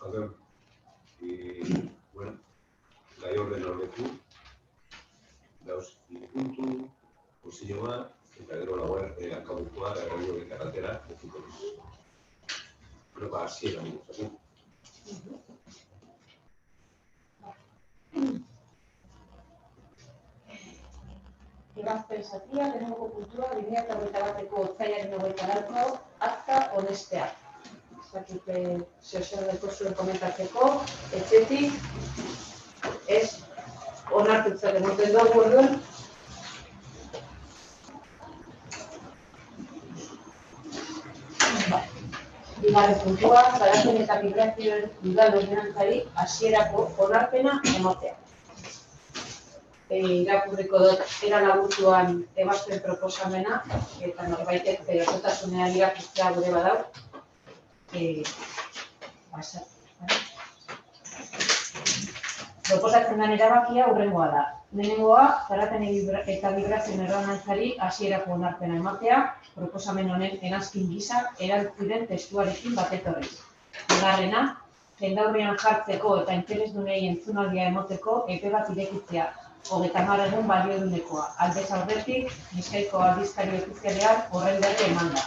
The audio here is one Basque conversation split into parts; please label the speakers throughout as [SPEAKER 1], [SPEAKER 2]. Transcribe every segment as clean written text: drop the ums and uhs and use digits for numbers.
[SPEAKER 1] Arratzaldeon. Bueno, gai orden horretu, dauz puntu, kursioa, eta gero lauan hankabukoa, erradio eta gatera, betuko duzu. Pero hasiera dugu,
[SPEAKER 2] Ebazpen zatia, lehenengo puntua, 2021ko otsailaren 24ko akta onestea. Ez dakit zer deko zuen komentatzeko, etxetik, ez onartutzak emoten dugu orduan. Bigarren puntua, garapen eta migrazioen udal ordenantzari hasierako onarpena ematea. Irakurriko dut era laburtuan ebazpen proposamena, eta norbaitek osotasunean irakurtzea gure badau. Proposatzen den erabakia hurrengoa da. Lehenengoa, garapen eta migrazioen ordenantzari hasierako onarpena ematea, proposamen honen eranskin gisa erantzi den testuarekin bat etorriz. Bigarrena, jendaurrean jartzeko eta interesdunei entzunaldia emoteko epe bat irekitzea. 30 egun baliodunekoa, aldez aurretik, Bizkaiko aldizkari ofizialean horren berri emanda.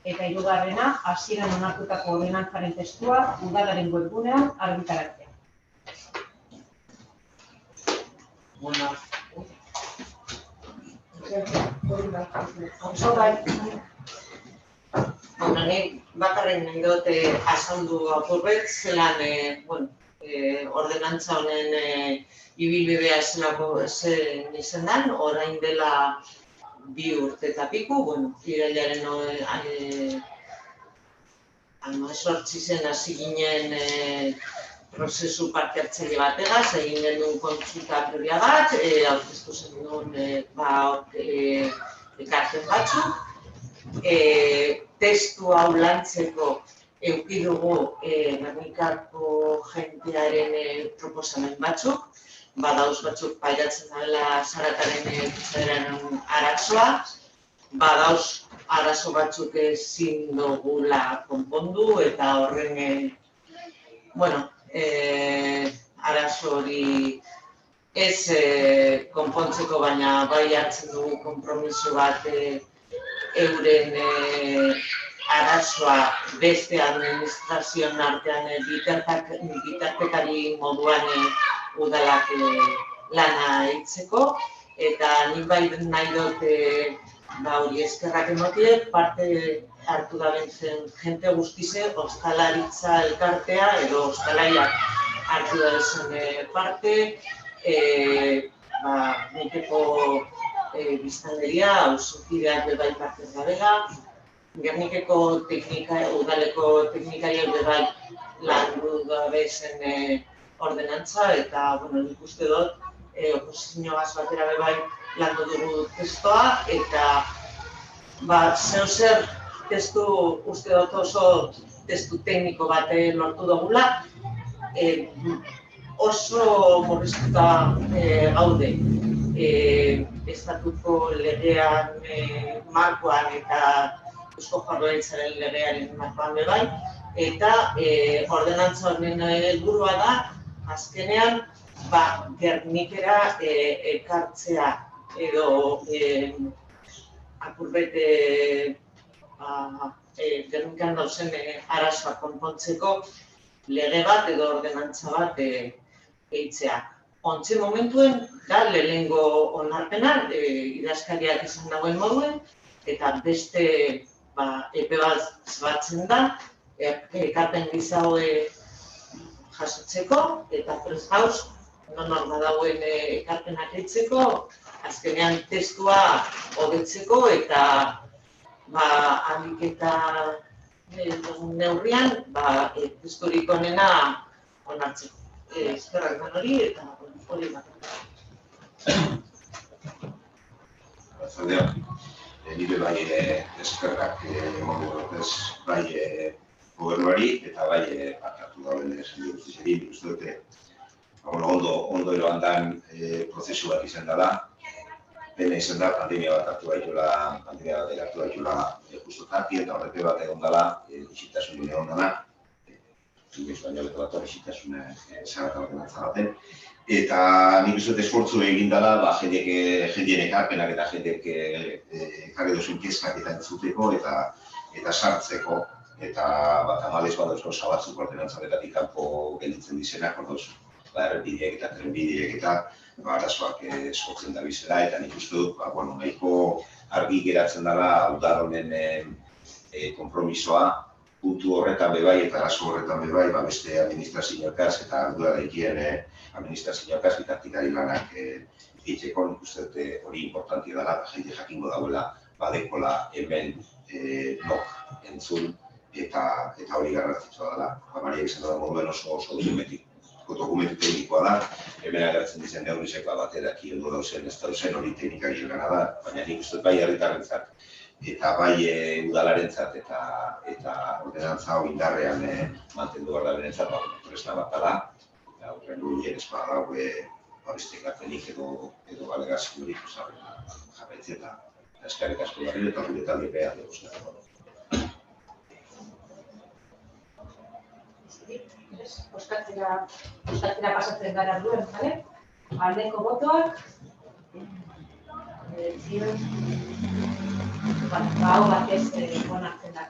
[SPEAKER 2] Eta hirugarrena, hasieran onartutako ordenantzaren testua udalaren webgunean argitaratzea.
[SPEAKER 3] Nik bakarren nahi dut azaldu apurbet, zelan ordenantza honen ibilbidea zen izendan, orain dela 2 urte eta piku, irailaren 18 zen hasi ginen prozesu parte hartzaile bategaz, egin genuen kontsulta previa bat, aurkeztu zen duen ekarpen batzuk. Testu hau lantzeko eduki dugu Gernikako jendearen proposamen batzuk, badauz batzuk pairatzen dela Zarataren kutsaderen arazoa, badauz arazo batzuk ezin dugula konpondu eta horren, arazo hori ez konpontzeko, baina bai hartzen dugu konpromiso bat euren arazoa beste administrazioen artean bitartekari moduan udalak lana eitzeko, eta nik bai nahi dut hori eskerrak emotiek, parte hartu da bentzen jente guztize, ostalaritza elkartea edo ostalariak hartu da bentzen parte, nikeko biztanleria, auzokideak bebai partez gabela, Gernikeko udaleko teknikariak bebai landu gabe zen ordenantza, eta nik uste dut oposizioaz batera bebai landu dugu testoa, eta zer testu uste dut oso testu tekniko bat lortu dugula, oso murriztuta gaude. Estatuko legean markoan eta Eusko Jaurlaritzaren legearen markoan bebai, eta ordenantza honen helburua da, azkenean, Gernikera ekartzea edo apurbet Gernikan dauzen arazoa konpontzeko lege bat edo ordenantza bat eitzea. Ontxe momentuen da lehenengo onarpena, idazkariak izan dagoen moduen, eta beste epe bat batzen da, ekarpen gisa jasotzeko, eta prest gauz, non dagoen ekarpenak eitzeko, azkenean testua hobetzeko eta ahalik eta neurrian testurik onena onartzeko. Eskerrak den hori eta hori bat.
[SPEAKER 1] Arratzaldeon. Nire bai eskerrak emango dutez bai gobernuari eta bai hartu dauden esan guztizekin, uste dute ondo eroan den prozesu bat izan dela. Dena izan da, pandemia bat hartu baitula justo tarti eta horrete bat egon dela, isiltasun egon dela. inoiz baino beto bat horrexitasun zagata baten. Eta nik uste dut esfortzu egin dela, jendien ekarpenak eta jendeek ekarri duzun kezkak eta entzuteko eta sartzeko. Eta tamalez bat gauza batzuk ordenantzaretatik kanpo gelditzen dizenak, errepideak eta trenbideak eta arazoak sortzen da bizera, eta nik uste dut, nahiko argi geratzen dela udal honen konpromisoa, puntu horretan bebai eta arazo horretan bebai, beste administrazioakaz eta ardurarekien administrazioakaz bitartikari lanak egiteko, nik uste dut hori importantia dela, jende jakingo dauela badekola hemen nok entzun, eta hori garrantzitsua dela. Maria izan da moduen oso dokumentu teknikoa da, hemen agertzen dizen neurrizeko bateraki heldu dauzen, ez dauzen hori teknikari gana da, baina nik uste bai herritarrentzat eta bai udalarentzat eta ordenantza hori indarrean mantendu behar da berentzat, tresna bat da, eta horren gurien ez bada beste gartenik edo alegaziorik jarraitze eta eskarrik asko barri eta gure talde behar dugu.
[SPEAKER 2] Oskatzera pasatzen gara duen, bale? Aldeko botoak. Hau batez onartzen da.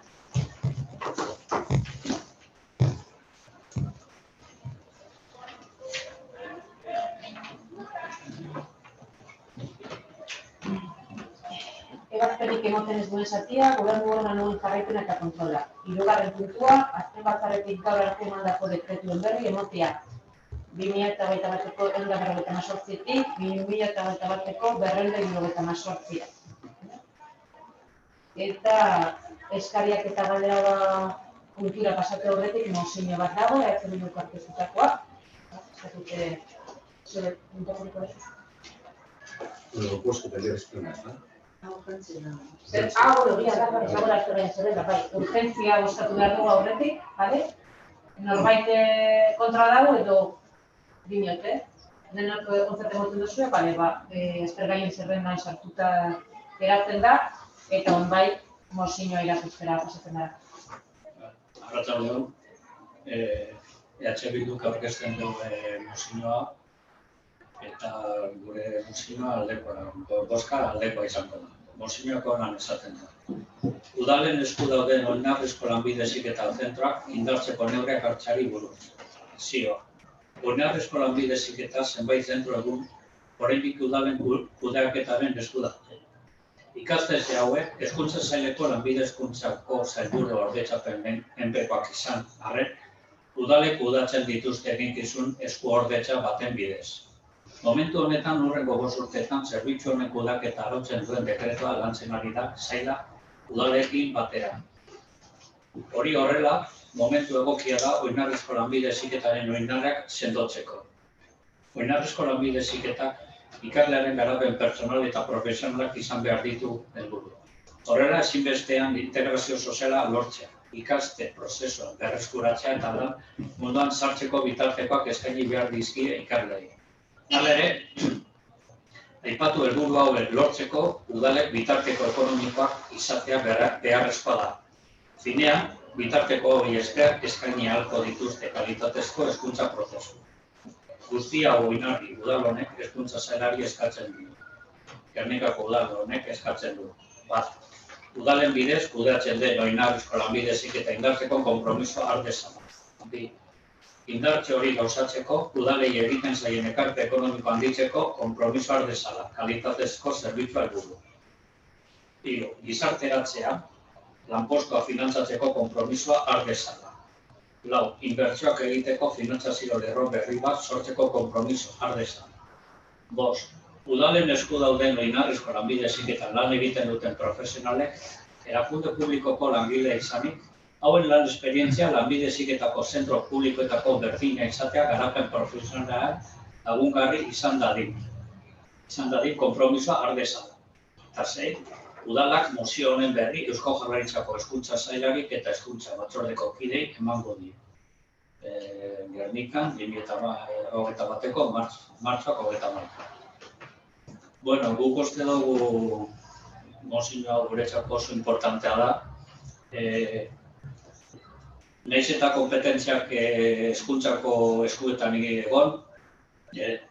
[SPEAKER 2] Ebazpenik emoten ez duen zatia, gobernu organoen jarraipena eta kontrola. Hirugarren puntua, azken batzarretik gaur arte emandako dekretuen berri emotea. 2021ko 158-tik 2021ko 278. Eta eskariak eta galdera kultura pasatu aurretik mozio bat dago, Bilduko aurkeztutakoa. Eskatute zure puntuko ez?
[SPEAKER 4] Propuesto que le explica, ¿no?
[SPEAKER 2] Urgentzia gustatu behar dugu aurretik, norbait kontra dago edo dinote. Denok kontzerte moten duzue, aztergaien zerrendan sartuta geratzen da, eta honbait mozioa irakurtzera pasatzen da.
[SPEAKER 5] Arratsaldeon, Bilduk aurkezten du mozioa, eta gure mozioa bozka aldekoa izango da. Mozioako lan esaten da. Udalen esku dauden oinarrizko lanbide heziketa zentroak indartzeko neurriak hartzeari buruz. Zioa. Oinarrizko lanbide heziketa zenbait zentro egun, oraindik udalen kudeaketaren esku daude. Ikastetxe hauek hezkuntza saileko lanbide hezkuntzako sailburu ordetzapen menpekoak izan arren, udalek kudeatzen dituzte eginkizun esku ordetza baten bidez. Momentu honetan hurrengo 5 urteetan zerbitzu honen kudeaketa arautzen duen dekretua lantzen ari da saila udalekin batera. Hori horrela, momentu egokia da oinarrizko lanbide heziketaren oinarriak sendotzeko. Oinarrizko lanbide heziketak ikaslearen garapen pertsonal eta profesionalak izan behar ditu helburu. Horrela ezinbestean integrazio soziala lortzea, ikaste prozesuan berreskuratzea eta munduan sartzeko bitartekoak eskaini behar dizkie ikasleei. Hala ere, aipatu helburu hauek lortzeko udalek bitarteko ekonomikoak izatea beharrezkoa da. Finean, bitarteko hori esker eskaini ahalko dituzte kalitatezko hezkuntza prozesu. Guztia oinarri udal honek hezkuntza sailari eskatzen du. Gernikako udal honek eskatzen du. Bat, udalen bidez kudeatzen den oinarrizko lanbide heziketa indartzeko konpromisoa har dezala. Bi, indartze hori gauzatzeko, udalei egiten zaien ekarpe ekonomiko handitzeko konpromiso har dezala, kalitatezko zerbitzua helburu. Hiru, gizarteratzea, lanpostua finantzatzeko konpromisoa har dezala. Lau, inbertsioak egiteko finantzazio lerro berri bat sortzeko konpromiso har dezala. Bost, udalen esku dauden oinarrizko lanbide heziketan lan egiten duten profesionalek, erakunde publikoko langile izanik, hauen lan esperientzia lanbide heziketako zentro publikoetako berdina izatea garapen profesionala lagungarri izan dadin konpromisoa har dezala. Eta sei, udalak mozio honen berri Eusko Jaurlaritzako hezkuntza sailarik eta hezkuntza batzordeko kideei emango dio. Gernikan 2021ko martxoak 31. Bueno, guk uste dugu mozio hau guretzako oso importantea da. nahiz eta kompetentziak hezkuntzako eskuetan egon,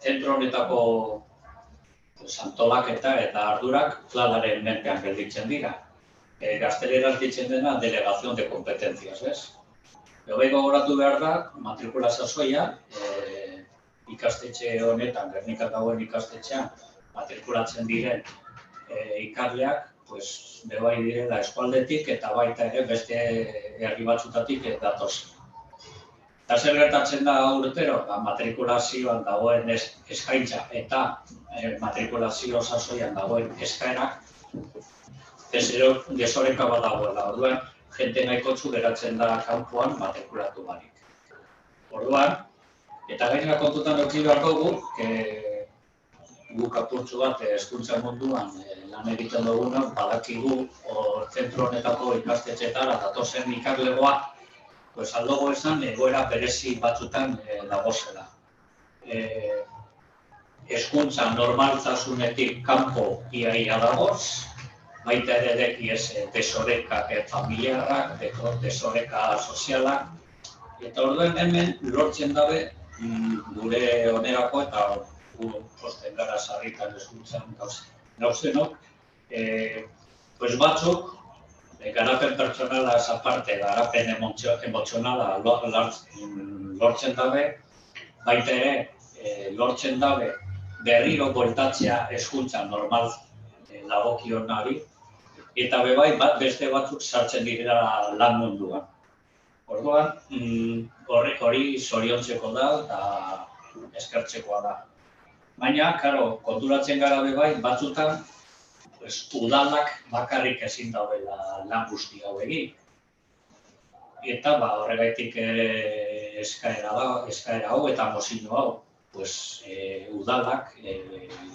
[SPEAKER 5] zentro honetako antolaketa eta ardurak kladaren menpean gelditzen dira. Gazteleraz ditzen dena delegación de competencias, ez? Bai gogoratu behar da, matrikula sasoia, ikastetxe honetan, Gernikan dagoen ikastetxean, matrikulatzen diren ikasleak, bai direla eskualdetik eta baita ere beste herri batzutatik datoz. Eta zer gertatzen da urtero, matrikulazioan dagoen eskaintza eta matrikulazio sasoian dagoen eskaerak desoreka bat dagoela. Orduan, jente nahikotzu geratzen da kanpoan matrikulatu barik. Orduan, eta gainera kontutan eduki behar dugu, guk apurtxu bat hezkuntza munduan lan egiten dugunak, badakigu zentro honetako ikastetxeetara datozen ikaslegoa, aldogo esan egoera berezi batzutan dagozela. Hezkuntza normaltasunetik kanpo iaia dagoz, baita ere dekiez desoreka familiarrak, desoreka sozialak, eta orduen hemen lortzen dabe gure onerako eta posten gara sarritan hezkuntzan gauzenok, batzuk garapen pertsonalaz aparte, garapen emozionala lortzen dabe, baita ere lortzen dabe berriro bueltatzea hezkuntza normal dagokionari, eta bebai beste batzuk sartzen direla lan munduan. Orduan, hori zoriontzeko da eta eskertzekoa da. Baina, konturatzen gara bebai, batzutan udalak bakarrik ezin daudela lan guzti hau egin. Eta horregaitik eskaera hau eta mozio hau. Udalak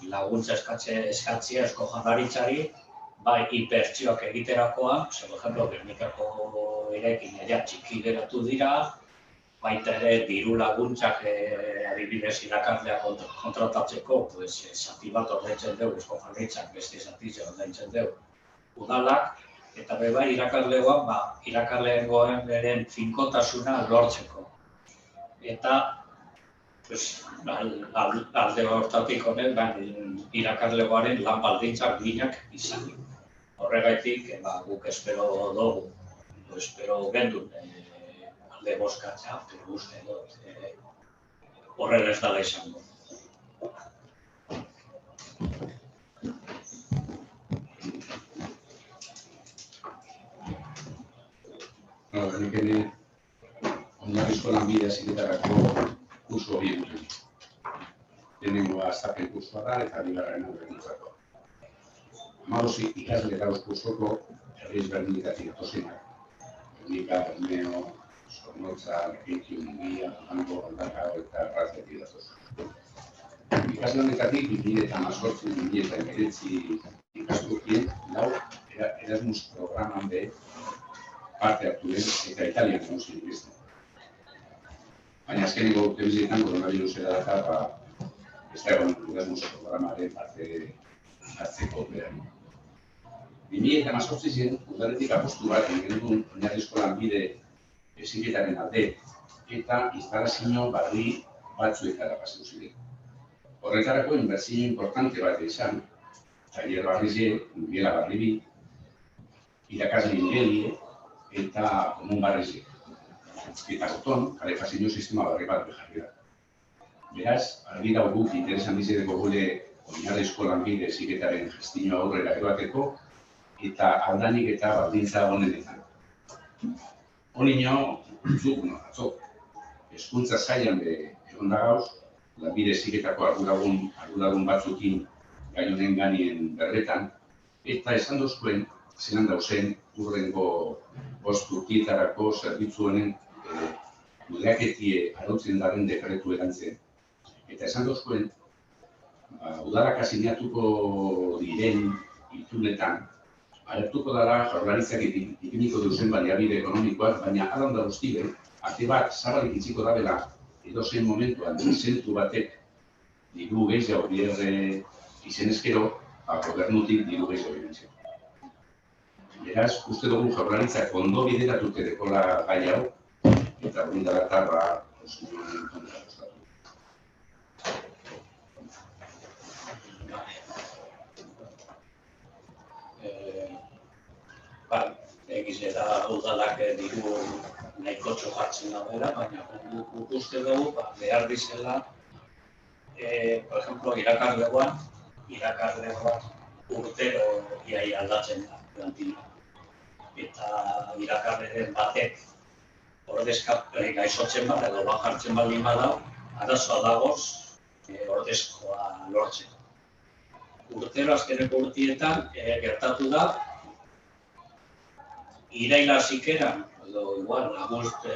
[SPEAKER 5] laguntza eskatzea Eusko Jaurlaritzari, bai inbertsioak egiterakoan, por ejemplo, Gernikako eraikina txiki geratu dira, baita ere diru laguntzak adibidez irakasleak kontratatzeko, zati bat ordaintzen dugu Eusko Jaurlaritzak, beste zati ordaintzen dugu udalak, eta bai irakaslegoan, irakaslegoen beren finkotasuna lortzeko. Eta alde hortatik honen irakaslegoaren lan baldintzak duinak izan. Horregaitik guk espero dugu, espero gendun alde bozkatza, uste dut horrela ez dala izango.
[SPEAKER 4] Nik ere oinarrizko lanbide heziketarako kurso hori egiten. Lehenengoa hastapen kursoa da eta bigarrena berrikuntzakoa. 12 ikasle dauz kursoko herri ezberdinetatik datozenak. Gernika, Bermeo, Zornotza, Lekeition, Mungia, Durango, Galdakao eta Arratzetik datoz. Ikasle honetatik 2018-2019 ikasturtien Erasmus programan be parte hartu den eta Italian nagusi beste. Baina azkeneko urte bizietan koronavirusera daka, ez da egon Erasmus programaren parte hartzeko behar. 2018 udaletik apostu bat egin duen oinarrizko lanbide heziketaren alde eta instalazio barri batzuetara pasatu ziren. Horretarako inbertsio importante bat izan, Xavier Barrize, Miguel Barribi, irakasle Ingelie eta Komun Barrize. Eta goton, kalefazio sistema barri bat beharri da. Beraz, argi dago guk interesan dizedeko gure oinarrizko lanbide heziketaren gestioa aurrera eroateko eta aldanik eta baldintza honenetan. Honino, atzo, hezkuntza sailan egon da gauz, lanbide heziketako arduradun batzukin gai honen ganien berretan, eta esan dozkuen, zelan dauzen urrengo 5 urtietarako zerbitzu honen kudeaketie arautzen daren dekretu erantzen. Eta esan dozkuen, udalak asinatuko diren itunetan, agertuko dara Jaurlaritzak ipiniko duzen baliabide ekonomikoak, baina adan da guztiben, ate bat zabalik itziko dabela edozein momentuan zentu batek diru gehiago bierre izenezkero, gobernutik diru gehiago birentzeko. Beraz, uste dugu Jaurlaritzak ondo bideratute dekola gai hau, eta hori da batarra, Mosinioaren kontra postatu.
[SPEAKER 5] Egiz eta udalak diru nahiko txogatzen dagoela, baina guk uste dugu behar dizela, por ejemplo, irakaslegoan urtero iaia aldatzen da plantilla. Eta irakasleren batek gaixotzen bat edo jartzen baldin badau, arazoa dagoz ordezkoa lortzeko. Urtero azkeneko urtietan gertatu da, iraila zikeran, edo igual,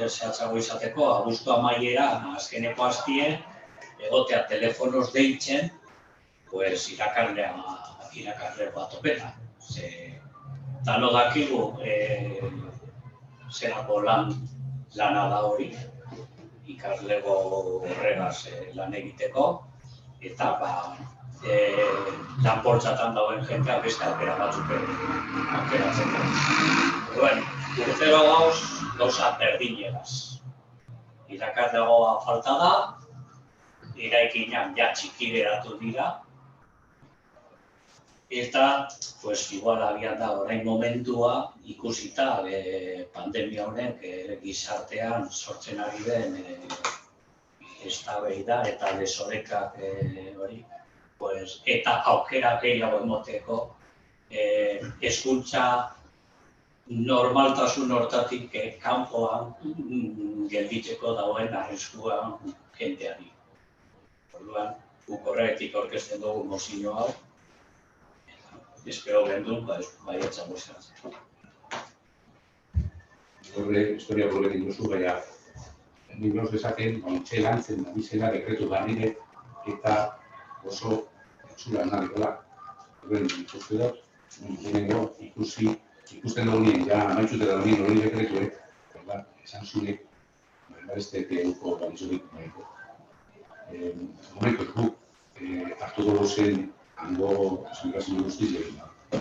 [SPEAKER 5] zehatzago izateko, abuztu amaiera, azkeneko aztien, egotea telefonoz deitzen, irakaslegoa topeta. Dano dakigu, zerako lana da hori, ikaslego horregaz lan egiteko, eta lanportzatan dauen jentea beste aukera batzuk aukeratzen da. Urtero gauza berdinegaz. Irakaslegoa falta da, iraikinak ja txikideratu dira, eta, igual abian da orain momentua ikusita pandemia honek gizartean sortzen ari den eztabaida eta desorekak hori, eta aukera gehiago emoteko hezkuntza normaltasun hortatik kanpoan gelditzeko dagoen arriskuan jendeari. Orduan, guk horregatik aurkezten dugu mozio hau, espero gendun, baietza bozkatzen.
[SPEAKER 4] Horre, historia horrekin duzu, baina nik gauz dezaken, ontxe lantzen dabizela dekretu barrire eta oso etxula narikola. Horren, ikustu dut, ikusten dugu nien, ja amaitxute da nien hori dekretuek, esan zunek, ez tekeuko balizurik baiko. Momentu guk, hartu dugu zen, hango esplikazio guztiz egin da.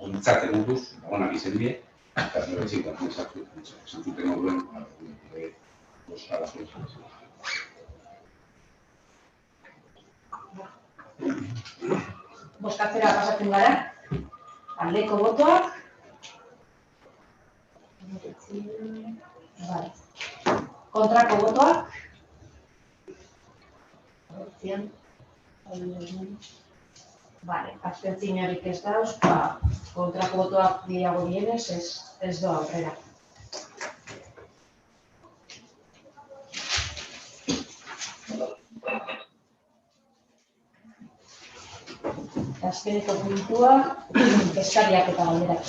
[SPEAKER 4] Ontzat egutuz, onak izen die, eta beretzik da esan zuten horren,
[SPEAKER 2] Bozkatzera pasatzen gara, aldeko botoak. Kontrako botoak. Abstentziorik ez dauz, kontrako botoak gehiago dienez, ez doa aurrera. Azkeneko puntua, eskariak eta galderak.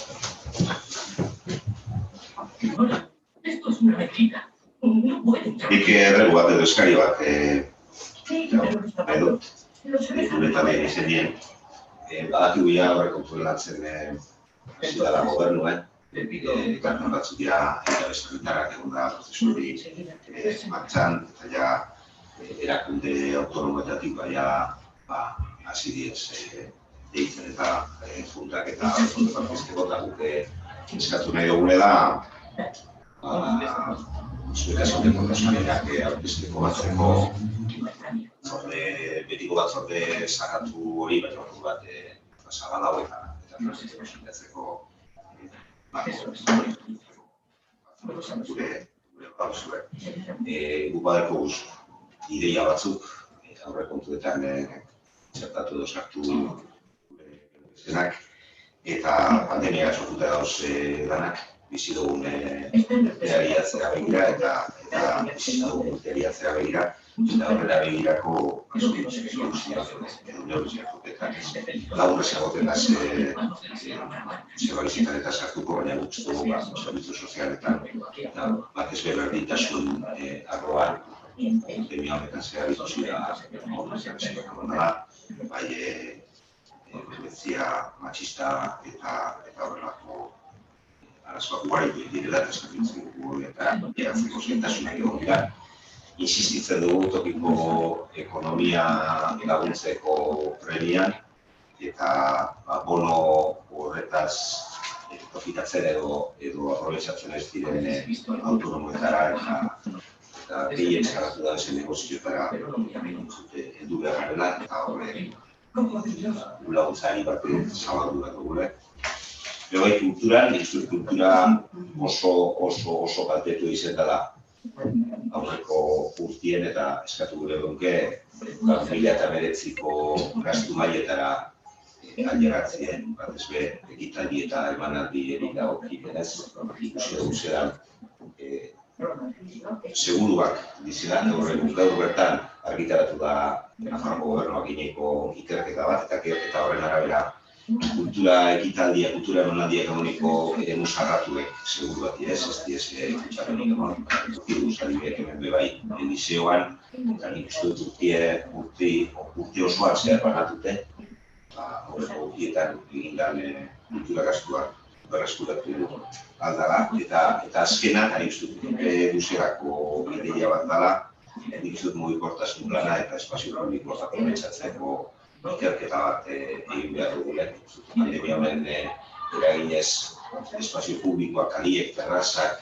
[SPEAKER 1] Nik erregu bat edo eskari bat edot, eta behar izan dien. Badakigu ja horrekontuen lantzen hasi dela gobernuen, gartan batzuk dira eskarritarrak egon da prozesu hori martxan, eta ja erakunde autonomoetatik hasi diez deitzen eta juntak eta partizteko eta guk eskatu nahi dugune da zuekazioen proposamenak aurkezteko batzeko betiko batzorde sakatu hori, baina ordu bat zabalago eta transizio sintatzeko gure gauzue. Guk badeko ideia batzuk aurrekontuetan txertatu edo sartu zenak eta pandemia sortuta dauz danak bizi dugun eragiatzea begira eta bizi dugun eragiatzea begira eta horrela begirako soluzioak edo neurriak eta laburrez egoten da zebalizitan eta sartuko, baina guk dugu zerbitzu sozialetan eta batez berdintasun arloan pandemia honetan zehar dituzira horrezak dela, bai violentzia matxista eta horrelako arazoak ugari direla eta eskatzen dugu eta eratzeko zailtasunak egon dira. Insistitzen dugu tokiko ekonomia laguntzeko premian eta bono horretaz profitatzen edo aprobetxatzen ez diren autonomoetara eta gehien zaratu da zen negoziotara heldu behar garela eta horre laguntzari bat zabaldu bat dugule. Gero bai kulturan, kultura oso kaltetu izen dela aurreko urtien eta eskatu gure donke 2019ko gastu mailetara alderatzeen, batez be, ekitaldi eta emanaldi dagokienez, ikusi dugu zelan seguruak dizela, gaur bertan argitaratu da Nafarroko Gobernuak eginiko ikerketa bat, eta horren arabera kultura ekitaldia, kultura emanaldia egoniko eremu zarratuek seguru bat ez diez kutsarenik egon, guztariek hemen bebai liseoan, eta nik uste dut urte osoan zehar banatute, horreko urtietan egindan kultura gastuak berreskuratu aldala, eta azkena, nik uste dut luzerako ideia bat dela, nik uste dut mugikortasun plana eta espazio publikoa aprobetxatzeko ikerketa bat egin behar dugule. Pandemia honen eraginez espazio publikoak, kaliek, terrazak,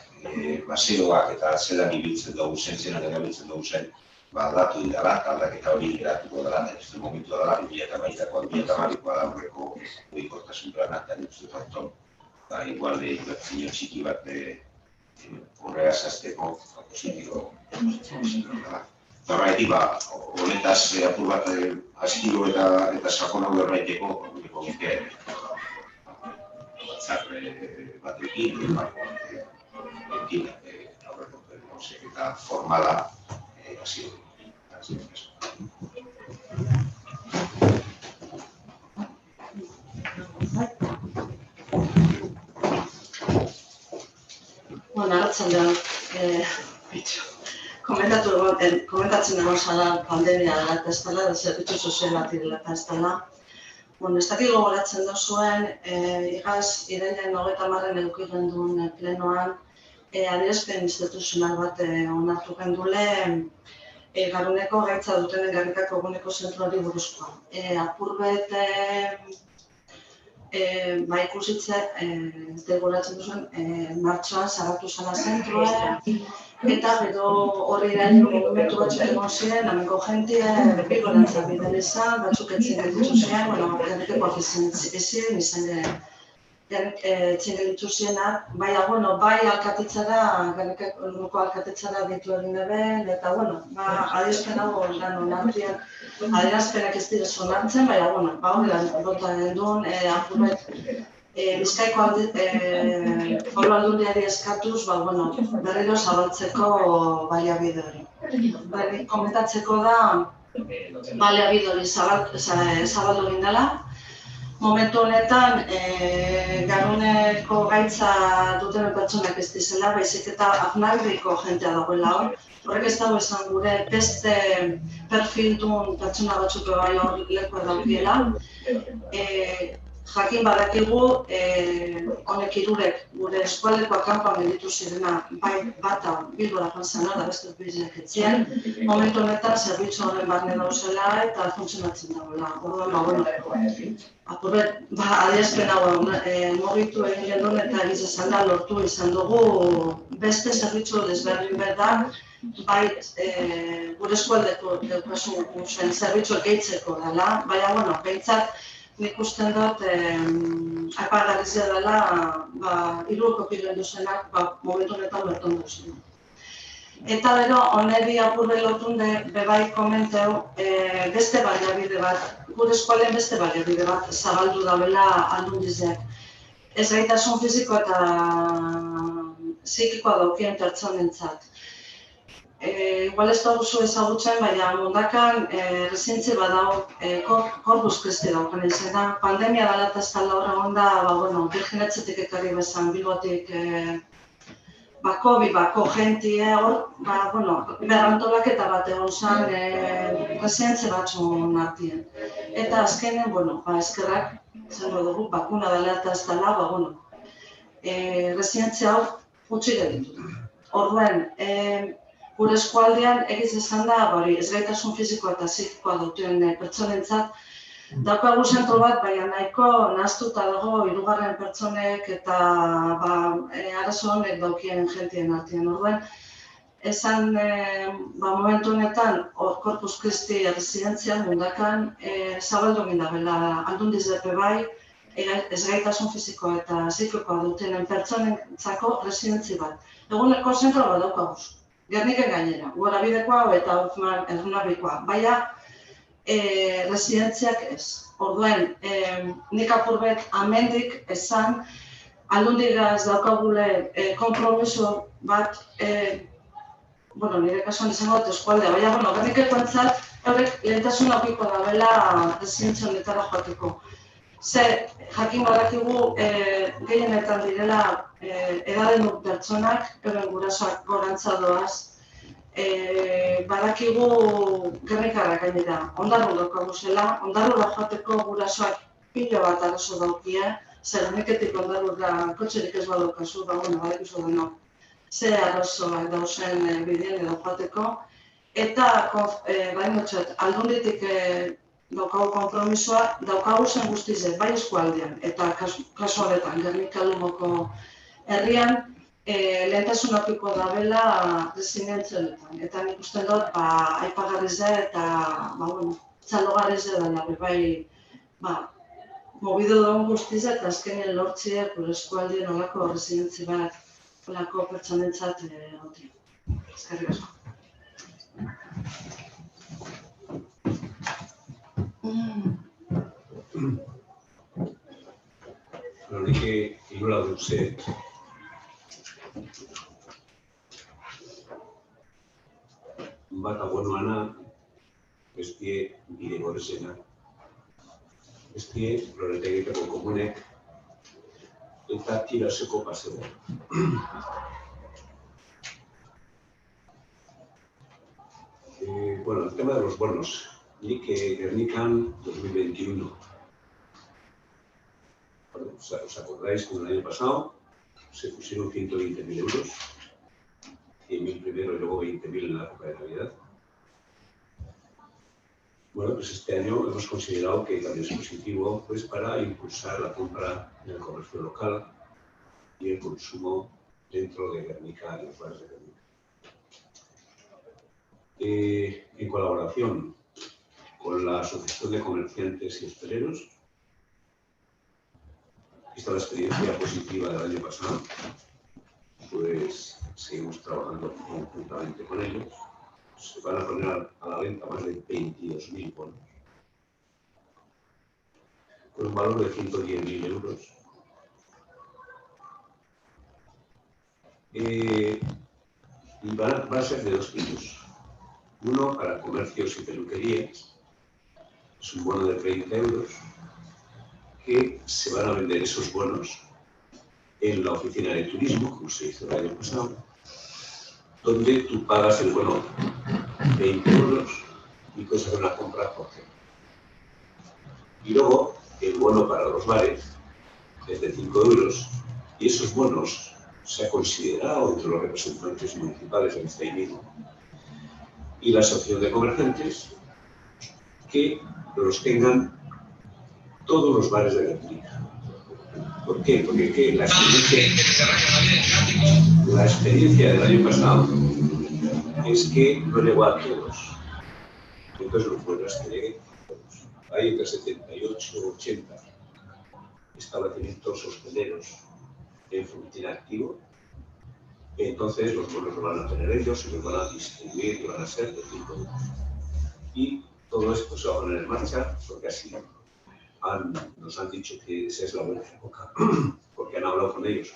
[SPEAKER 1] baseoak eta zelan ibiltzen dugu zen, aldatu dira, aldaketa hori geratuko dela, eta ez momentu dela, 2008ko, 2008koa da horreko mugikortasun plana, eta nik uste dut igual inbertsio txiki bat horregaz azteko positibo dela. Horregatik, honetaz apur bat askilo eta sakona berraiteko, gureko gike batzar batekin, aurreko eta formala hasi
[SPEAKER 6] Arratzen da, komentatzen egon zara pandemia dela eta ez dela, zerbitzu sozialak direla eta ez dela. Ez dakik gogoratzen duzuen, igaz, irailean 30. eduki genduen plenoan, adierazpen instituzional bat onartu gendule, Garuneko gaitza dutenen garrikako eguneko zentroari buruzkoa. Apurbet ikusitze, ez da goratzen duzuen, martxoan zaratu zela zentroa, eta gero horri iraino movimentu batzuk egon ziren, amengo jentia, bigorantza bidel izan, batzuk etzen gelditu ziren, garrikekoak ezin izan etzen gelditu zirenak, bai alkatitzara, garrikeko alkatitzara ditu egin eben, eta adierazpen hau lan onartiak, adierazpenak ez dira onartzen, bai hori lan bota gendun, apurbet, Bizkaiko foru aldundiari eskatuz, berriro zabaltzeko baliabide hori. Komentatzeko da, baliabide hori zabaldu egin dela. Momentu honetan, Garuneko gaitza duten pertsonak ez dizela, baizik eta Aznaldiko jentea dagoela hor. Horrek ez dago esan gure beste perfildun pertsona batzuk bai hor lekua daukiela. Jakin badakigu, honek hirurek gure eskualdekoak kanpoan gelditu zirena, bai bata Bilbora joan zen da beste biziak etzien. Momentu honetan zerbitzu horren barne dauzela eta funtzionatzen dagoela. Orduan, apurbet, adierazpen hau mugitu egin gendun eta egiz esan da lortu izan dugu beste zerbitzu desberdin behar bai gure eskualdeko daukasun zerbitzu gehitzeko dela, baina, behintzat, nik usten dut, aipagarrizia dela, hiruko pilendu zenak, momentu honetan berton duzen. Eta bero, oneri apurre lotun bebai komenteu, beste baliabide bat, gure eskualean beste baliabide bat zabaldu dabela aldundizeak. Ez gaitasun fiziko eta psikikoa daukien pertsonentzat. Igual ez da duzu ezagutzen, baina mundakan rezientzi badau Corpus Christi daukan izena. Pandemia dela eta ez dela hor egon da, birginetzetik ekarri bezan, Bilbotik bako jentie hor, berrantolaketa bat egon zen rezientzi batzun artien. Eta azkenen, eskerrak, zengo dugu, bakuna dela eta ez dela, rezientzi hau utzi gelditu. Orduan, gure eskualdean egiz esan da, ez gaitasun fizikoa eta psikikoa duten pertsonentzat, Daukagu zentro bat, baina nahiko nahaztuta dago hirugarren pertsonek eta arazo honek daukien jentien artean. Orduan, esan momentu honetan, Corpus Christi erresidentzian mundakan zabaldu egin dabela aldundiz depe bai, ezgaitasun fizikoa eta psikikoa dutenen pertsonentzako residentzi bat. Eguneko zentro bat daukaguz. Gerniken gainera, Gorabidekoa eta Ernabikoa. Baina, residentziak ez. Orduen, nik apurbet amendik esan aldundigaz daukagule konpromiso bat, nire kasuan izango dut eskualdea, baina, gernikeko entzat, eurek lehentasun aukiko dabela residentzia honetara joateko. Ze, jakin badakigu gehienetan direla edaden dut pertsonak, euren gurasoak gorantza doaz, badakigu gernikarrak gainera, ondarru daukaguzela, ondarrura joateko gurasoak pilo bat arazo daukia, zer gerniketik ondarrura kotxerik ez badaukazu, badakizu denok, ze arazoak dauzen bidean edo joateko, eta aldunditik daukagu konpromisoa, daukagu zen guztize, bai eskualdean, eta kasu honetan, Gernika-Lumoko herrian, lehentasun aukiko dabela residentzia honetan. Eta nik uste dut, aipagarriz da eta txalogarriz da dela, bai, mobido daun guztize eta azkenean lortziak gure eskualdien olako residentzi bat olako pertsonentzat hautia. Eskerrik asko.
[SPEAKER 7] Nik inola duze, bata bonoana, bestie bidegorrezena, bestie Loretegiko komunek eta Tiraseko paseo. El tema de los bonos. Nik Gernikan 2021. ¿Os acordáis que el año pasado se pusieron 120.000 euros? 100.000 primero y luego 20.000 en la época de Navidad. Bueno, pues este año hemos considerado que también es positivo pues, para impulsar la compra en el comercio local y el consumo dentro de Gernika, en los bares de Gernika. En colaboración con la Asociación de Comerciantes y Hosteleros, vista la experiencia positiva del año pasado, pues seguimos trabajando conjuntamente con ellos. Se van a poner a la venta más de 22.000 bonos, con un valor de 110.000 euros. Y van a ser de dos tipos. Uno para comercios y peluquerías, es un bono de 30 euros, que se van a vender esos bonos en la oficina de turismo, como se hizo el año pasado, donde tú pagas el bono 20 euros y puedes hacer una compra por cero. Y luego, el bono para los bares es de 5 euros y esos bonos se ha considerado entre los representantes municipales en este mismo y la Asociación de Comerciantes que los tengan todos los bares de Gernika. ¿Por qué? Porque la experiencia del año pasado es que no llegó a todos. Entonces los buenos que lleguen a todos. Hay entre 78 y 80 establecimientos hosteleros en función activo. Entonces los bonos los van a tener ellos y los van a distribuir y van a ser de 5 euros. Y todo esto se va a poner en marcha porque así nos han dicho que esa es la buena época, porque han hablado con ellos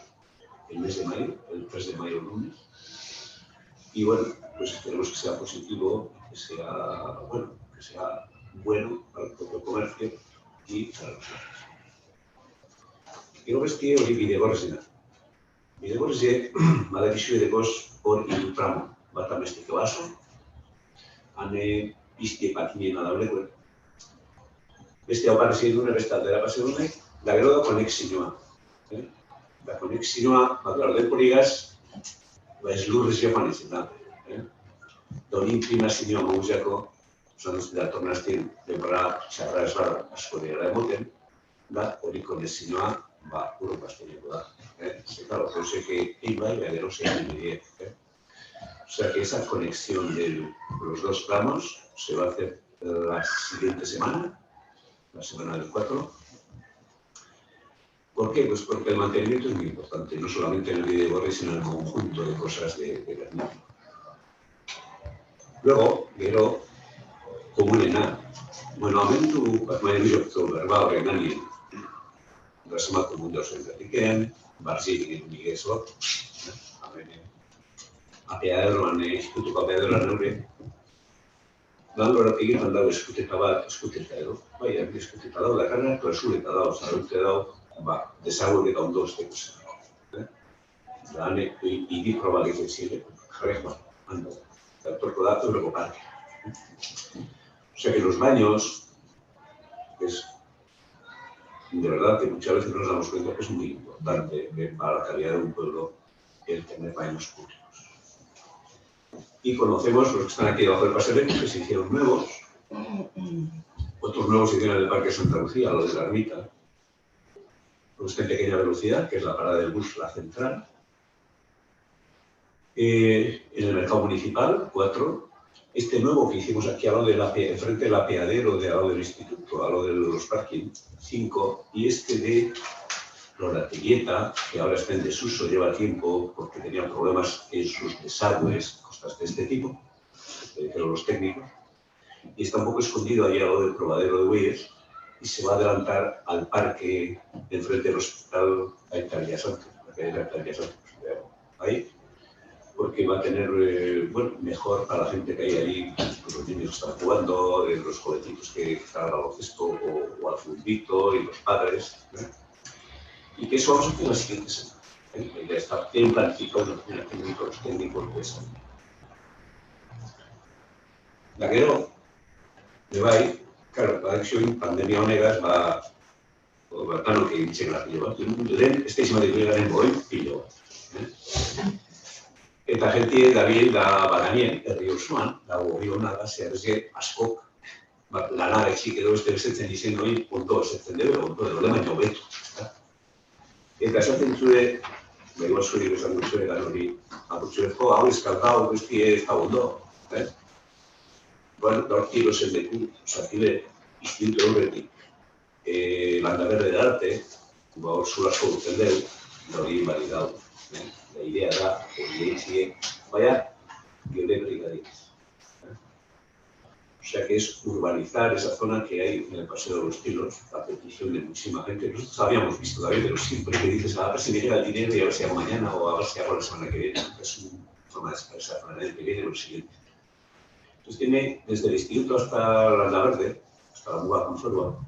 [SPEAKER 7] el mes de mayo, el 3 de mayo lunes. Y bueno, pues esperemos que sea positivo, que sea bueno para el propio comercio y para los demás. Gero bestie hori bidegorrezena. Bidegorreze badakizu edekoz hor hiru tramo bat amesteko baso, hane piztie patinena dauleko. Beste hau parrezien dune, beste aldera pase dune, da gero da konexioa. Da konexioa, denporigaz, ez lurrez joan izan da. Da hori imprimazioa mauzako, osan duzte datornaztien denbora txarra ez bada asko dira emoten, da hori konexioa urro pasteneko da. Claro, yo sé que iba y no sé qué. O sea que esa conexión de los dos planos se va a hacer la siguiente semana, la semana del 4. ¿Por qué? Pues porque el mantenimiento es muy importante, no solamente en el Bidegorri, sino en el conjunto de cosas de Bernini. Luego, gero, komunena, bueno, amentu, bat maien biloktu berba horren ganien, Rasamako mundu zentatikean, barzik egin migezok, apeaderoan, eskutuko apeaderoan neure, Langorak egiten dago eskuteta bat, eskuteta edo, bai, eskuteta dago, dakarra, klausuleta dago, zaraulte dago, desagoreka ondo esteko zen. Da, hanek, hiri proba egiten zire, jarrek, ando, datorko da, Euroko Parque. O sea que los baños, es, de verdad que muchas veces nos damos cuenta que es muy importante para la calidad de un pueblo el tener baños públicos. Y conocemos los que están aquí debajo del paseo que se hicieron nuevos, otros nuevos se hicieron en el Parque Santa Lucía, lo de la ermita, los en pequeña velocidad, que es la parada del bus, la central. En el mercado municipal, 4. Este nuevo que hicimos aquí al lado de frente del apeadero, al lado del instituto, al lado de los parkings, 5. Y este de Loratelleta, que ahora está en desuso, lleva tiempo porque tenía problemas en sus desagües, cosas de este tipo, pero los técnicos, y está un poco escondido ahí al lado del probadero de bueyes, y se va a adelantar al parque de enfrente del hospital Aitalia Santos, la calle de Aitalia Santos, ahí, porque va a tener, bueno, mejor para la gente que hay ahí, los niños que están jugando, los jovencitos que están al baloncesto o al futbito, y los padres, y que eso vamos a hacer la siguiente semana. Ya está bien planificado los técnicos de eso. Da gero, bai, claro, badakizuen pandemia honegaz, bertanok egin txegela pilo bat. Lehen, ez da izan garen goen pilo bat. Eta jentie dabil da badanien, herri osoan, dago hori hona da, zehar askok, lanara etxik edo beste besetzen izen hori, ondo esetzen dugu, ondo edo lehen baino betu. Eta esaten zure, behar zuri bezan duzue, gan hori, apurtzurezko, hau eskaltau, guzti ez da ondo. Bueno, da horti erosen leku, osakide, instituto horretik, Landaberde de Arte, hor zulasko duten dugu, da hori invalidau. La idea da, hori egitzie, baina, geure brigadiz. O sea que es urbanizar esa zona que hay en el Paseo de los Tilos, a petición de muchísima gente. Nosotros habíamos visto también, pero siempre que dices, a ver si me llega el dinero y a ver si hago mañana o a ver si hago la semana que viene. Es una forma de expresar para el que viene o el siguiente. Entonces tiene, desde el instituto hasta Landaberde, hasta la Muga Consorua,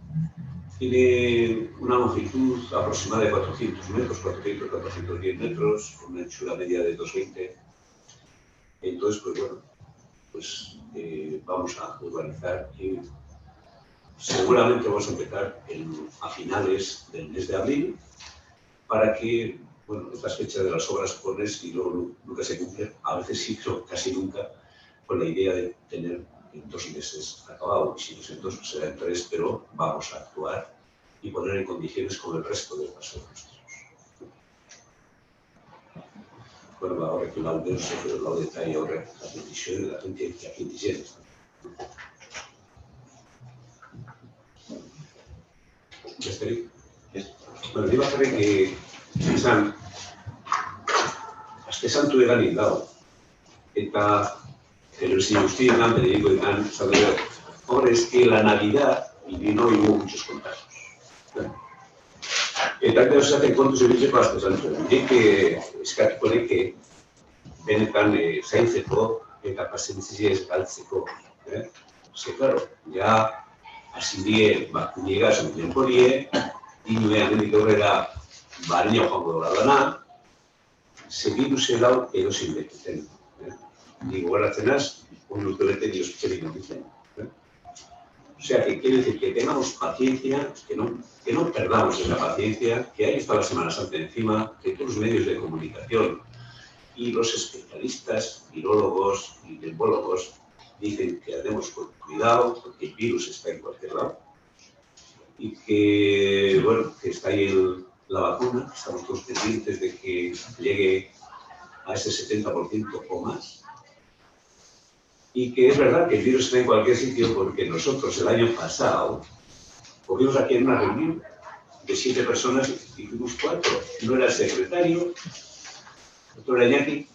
[SPEAKER 7] tiene una longitud aproximada de 400 metros, 410 metros, con una anchura media de 220. Entonces, pues bueno, pues vamos a urbanizar y seguramente vamos a empezar a finales del mes de abril para que, bueno, estas fechas de las obras pones y luego nunca se cumplen, a veces sí, pero casi nunca, con la idea de tener en 2 meses acabado, y si no es en 2, será en 3, pero vamos a actuar y poner en condiciones como el resto del paseo de los Tilos. Bueno, ahora que l'hau de ser, però l'hau de traer ahora la petició de la gente que aquí dice. ¿Ya estoy? Bueno, digo a que izan, azte santu egan indao, eta telebizio guztietan, periodikoetan, ahora es que la Navidad, y no hubo muchos contagios. Eta gero esaten kontu zebitzeko azte santu. Nik eskatuko neke benetan zaintzeko eta pazientzia ez galtzeko. Ze, claro, ja hasi die kuniegaz denporie, inuean hendik aurrera barina joango dola dana, ze biruse lau edozein bekiten. Ni gogoratzen az, un urtebete diospitzerik notitzen. O sea, que quiere decir que tengamos paciencia, que no perdamos esa paciencia, que ahí está la Semana Santa encima, que todos los medios de comunicación y los especialistas, virólogos y dembólogos dicen que andemos con cuidado, porque el virus está en cualquier lado, y que, bueno, que está ahí la vacuna, estamos todos pendientes de que llegue a ese 70% o más, y que es verdad que el virus está en cualquier sitio, porque nosotros el año pasado cogimos aquí en una reunión de 7 personas y fuimos 4. No era el secretario, otro era Iñaki,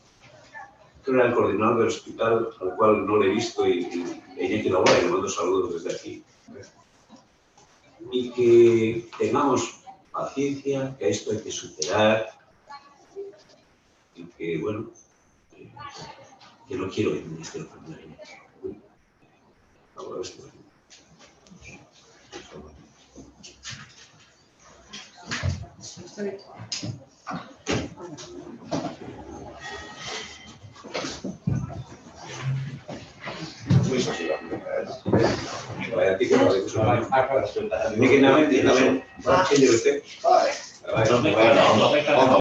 [SPEAKER 7] otro era el coordinador del hospital, al cual no le he visto, y Iñaki Laura, y le mando saludos desde aquí. Y que tengamos paciencia, que a esto hay que superar, y que, bueno, que no quiero ir en este enfermero. Ahora esto.
[SPEAKER 1] Muy sosiega. Vaya tico, vale, pues una. Ni que nada, ni nada. ¿Quién es usted? Vale.